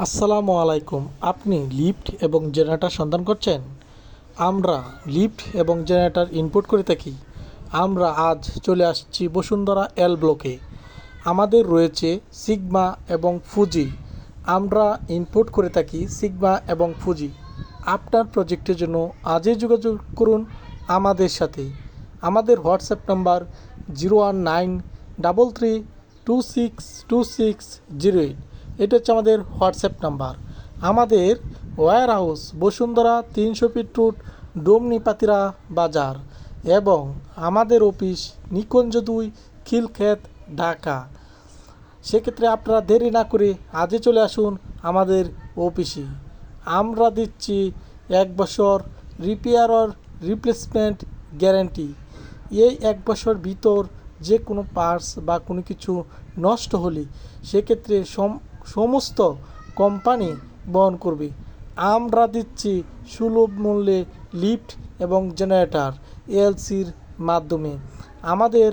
আসসালামু আলাইকুম। আপনি লিফট এবং জেনারেটর সন্ধান করছেন? আমরা লিফট এবং জেনারেটর ইনপুট করে থাকি। আমরা আজ চলে আসছি বসুন্ধরা এল ব্লকে। আমাদের রয়েছে সিগমা এবং ফুজি। আমরা ইনপুট করে থাকি সিগমা এবং ফুজি। আপনার প্রজেক্টের জন্য আজই যোগাযোগ করুন আমাদের সাথে। আমাদের হোয়াটসঅ্যাপ নাম্বার 01933262608। এটা হচ্ছে আমাদের হোয়াটসঅ্যাপ নাম্বার। আমাদের warehouse Bashundhara 300 feet road, ডোমনিপাতিরা বাজার, এবং আমাদের অফিস নিকুঞ্জ 2, খিলক্ষেত, ঢাকা। সেক্ষেত্রে আপনারা দেরি না করে আজই চলে আসুন আমাদের অফিসে। আমরা দিচ্ছি 1 বছর রিপেয়ার অর রিপ্লেসমেন্ট গ্যারান্টি। এই 1 বছর ভিতর যে কোনো পার্টস বা কোনো কিছু নষ্ট হলে সেক্ষেত্রে সমস্ত কোম্পানি বহন করবে। আমরা দিচ্ছি সুলভ মূল্যে লিফট এবং জেনারেটর এলসির মাধ্যমে। আমাদের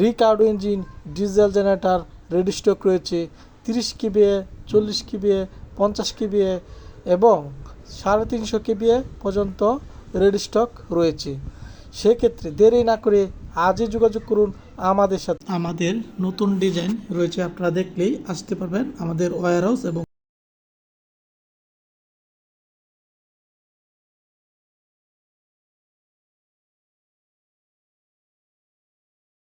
Ricardo engine diesel generator ready stock রয়েছে 30 কেভিএ, 40 কেভিএ, 50 কেভিএ এবং 350 কেভিএ পর্যন্ত রেডি স্টক রয়েছে। সেক্ষেত্রে দেরি না করে আজই যোগাযোগ করুন আমাদের সাথে। আমাদের নতুন ডিজাইন রয়েছে, আপনারা দেখলেই আসতে পারবেন আমাদের ওয়্যার হাউস এবং